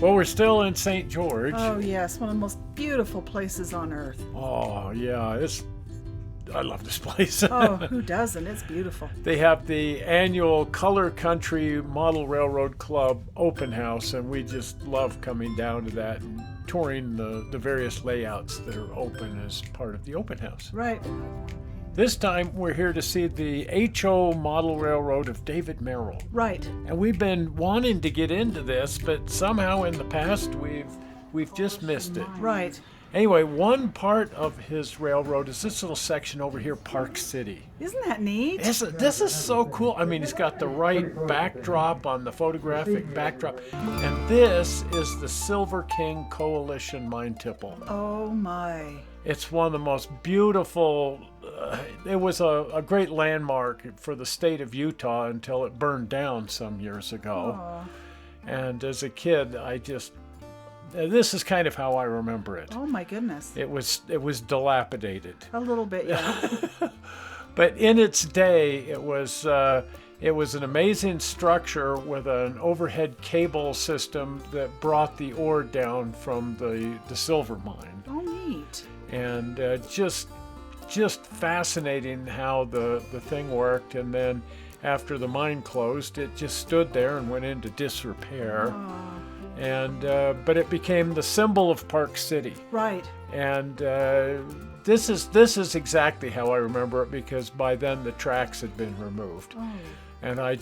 Well, we're still in St. George. Oh, yes. One of the most beautiful places on earth. Oh, yeah. I love this place. Oh, who doesn't? It's beautiful. They have the annual Color Country Model Railroad Club open house, and we just love coming down to that and touring the various layouts that are open as part of the open house. Right. This time we're here to see the HO Model Railroad of David Merrill. Right. And we've been wanting to get into this, but somehow in the past we've just missed it. Right. Anyway, one part of his railroad is this little section over here, Park City. Isn't that neat? This is so cool. I mean, he's got the right backdrop on the photographic backdrop. And this is the Silver King Coalition mine tipple. Oh, my. It's one of the most beautiful. It was a great landmark for the state of Utah until it burned down some years ago. Oh. And as a kid, this is kind of how I remember it. Oh, my goodness. It was dilapidated. A little bit, yeah. But in its day, it was an amazing structure with an overhead cable system that brought the ore down from the silver mine. Oh, neat. And just fascinating how the thing worked. And then after the mine closed, it just stood there and went into disrepair. Oh. And but it became the symbol of Park City. Right. And this is exactly how I remember it, because by then the tracks had been removed. Oh. And I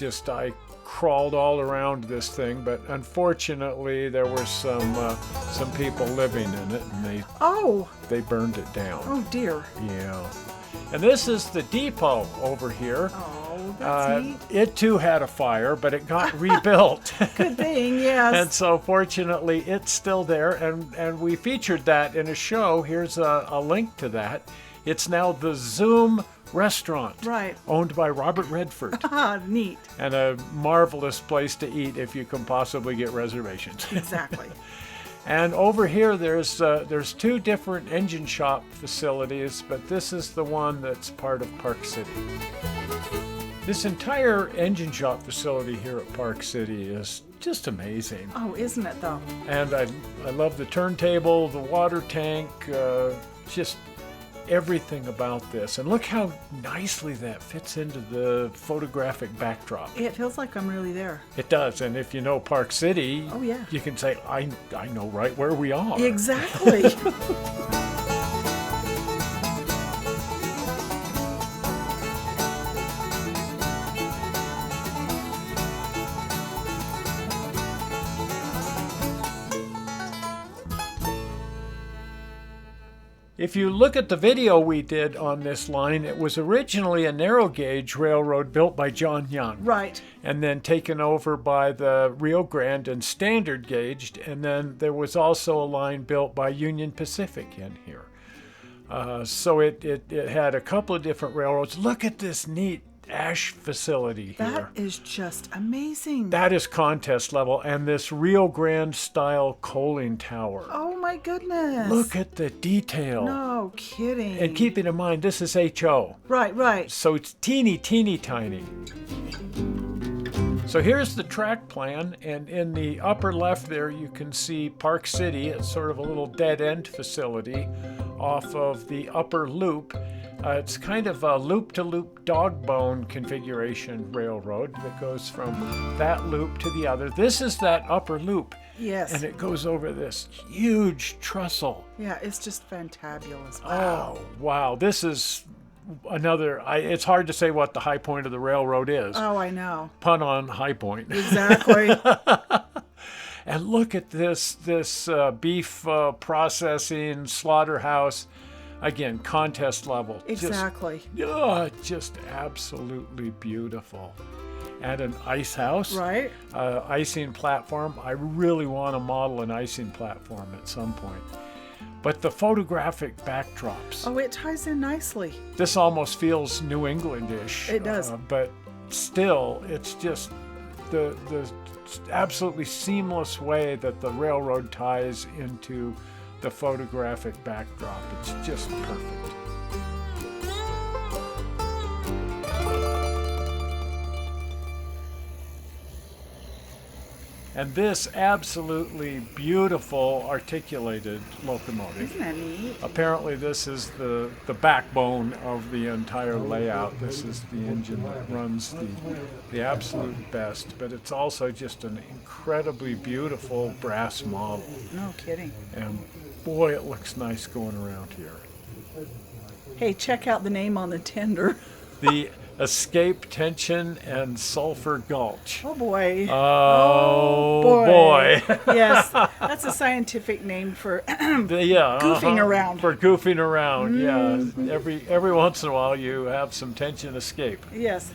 crawled all around this thing, but unfortunately there were some people living in it, and they burned it down. Oh, dear. Yeah. And this is the depot over here. Oh, that's neat. It too had a fire, but it got rebuilt. Good thing, yes. And so fortunately it's still there, and we featured that in a show. Here's a link to that. It's now the Zoom Restaurant, right, owned by Robert Redford. Ah, neat. And a marvelous place to eat if you can possibly get reservations. Exactly. And over here there's two different engine shop facilities, but this is the one that's part of Park City. This entire engine shop facility here at Park City is just amazing. Oh, isn't it though? And I love the turntable, the water tank, just everything about this. And look how nicely that fits into the photographic backdrop. It feels like I'm really there. It does. And if you know Park City, oh, yeah, you can say, I know right where we are. Exactly. If you look at the video we did on this line, it was originally a narrow gauge railroad built by John Young. Right. And then taken over by the Rio Grande and standard gauged. And then there was also a line built by Union Pacific in here. So it had a couple of different railroads. Look at this neat ash facility here. That is just amazing. That is contest level. And this Rio Grande style coaling tower. Oh my goodness. Look at the detail. No kidding. And keeping in mind, this is HO. Right, right. So it's teeny tiny. So here's the track plan, and in the upper left there you can see Park City. It's sort of a little dead-end facility off of the upper loop. It's kind of a loop-to-loop dog bone configuration railroad that goes from that loop to the other. This is that upper loop. Yes. And it goes over this huge trestle. Yeah, it's just fantabulous. Wow. Oh, wow. This is another, it's hard to say what the high point of the railroad is. Oh, I know. Pun on high point. Exactly. And look at this beef processing slaughterhouse. Again, contest level. Exactly. Just absolutely beautiful. And an ice house. Right. Icing platform. I really want to model an icing platform at some point. But the photographic backdrops. Oh, it ties in nicely. This almost feels New England-ish. It does. But still, it's just the absolutely seamless way that the railroad ties into the photographic backdrop. It's just perfect. And this absolutely beautiful articulated locomotive. Isn't that neat? Apparently this is the backbone of the entire layout. This is the engine that runs the absolute best, but it's also just an incredibly beautiful brass model. No kidding. And boy, it looks nice going around here. Hey, check out the name on the tender. The Escape Tension and Sulfur Gulch. Oh boy. Oh boy. Yes, that's a scientific name for Yeah, goofing around. For goofing around, yeah. Every once in a while you have some tension escape. Yes.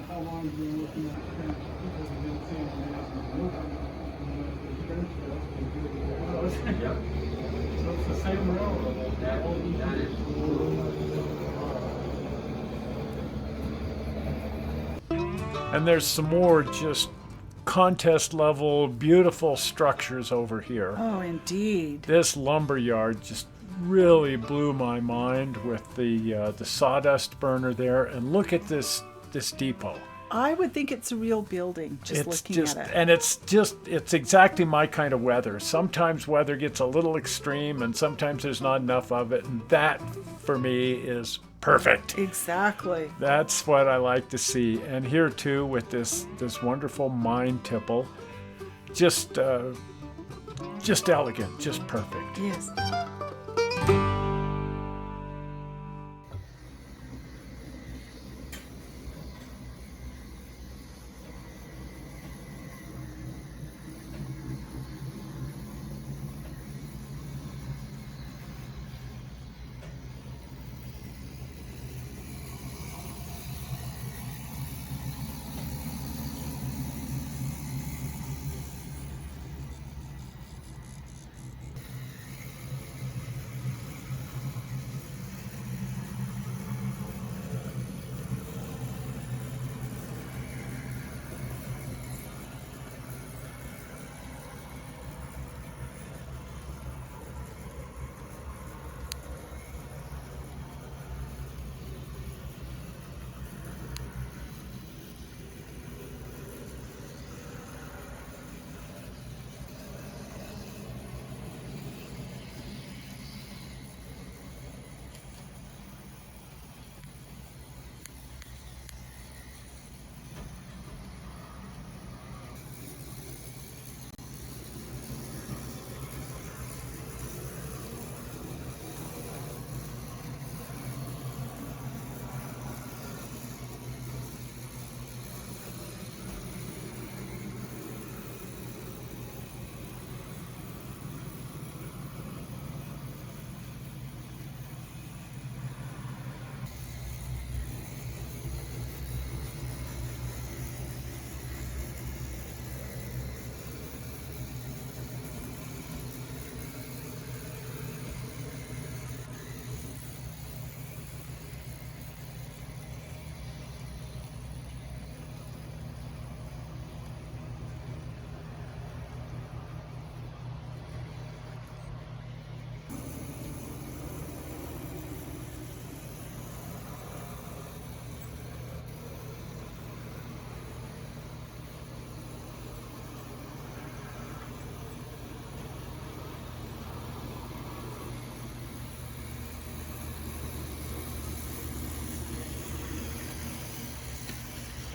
How long have you been looking at the people have been saying Yep. So it's the same railroad. that is. And there's some more just contest level beautiful structures over here. Oh, indeed. This lumber yard just really blew my mind with the sawdust burner there, and look at this depot. I would think it's a real building, just looking at it. And it's exactly my kind of weather. Sometimes weather gets a little extreme and sometimes there's not enough of it, and that for me is perfect. Exactly. That's what I like to see. And here too with this wonderful mine tipple. Just elegant, just perfect. Yes.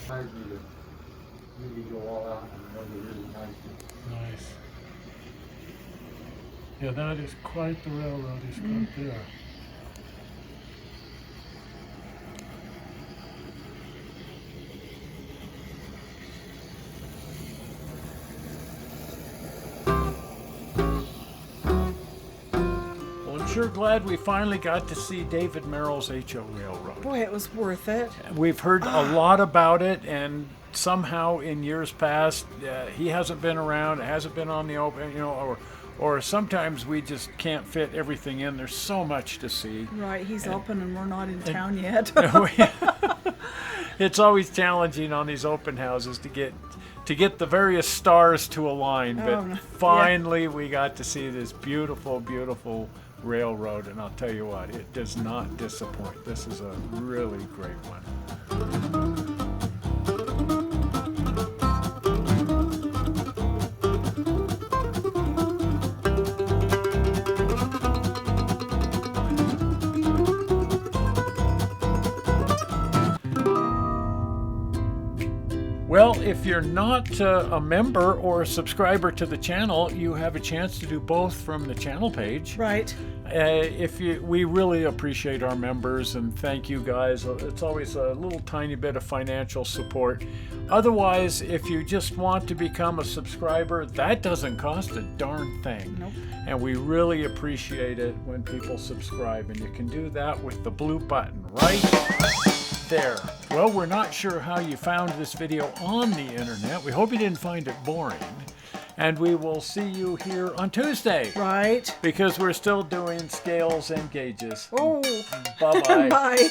Encourage you to really go all out and really, really nice. Nice. Yeah, that is quite the railroad he's got there. Well, I'm sure glad we finally got to see David Merrill's HO Railroad. Boy, it was worth it. We've heard a lot about it, and somehow in years past, he hasn't been around, it hasn't been on the open, or sometimes we just can't fit everything in. There's so much to see. Right, he's open and we're not in town yet. It's always challenging on these open houses to get the various stars to align, but no. finally we got to see this beautiful, beautiful railroad, and I'll tell you what, it does not disappoint. This is a really great one. Well, if you're not a member or a subscriber to the channel, you have a chance to do both from the channel page. Right. We really appreciate our members and thank you guys. It's always a little tiny bit of financial support. Otherwise, if you just want to become a subscriber, that doesn't cost a darn thing. Nope. And we really appreciate it when people subscribe, and you can do that with the blue button right there. Well, we're not sure how you found this video on the internet. We hope you didn't find it boring. And we will see you here on Tuesday. Right. Because we're still doing scales and gauges. Oh. Bye-bye. Bye.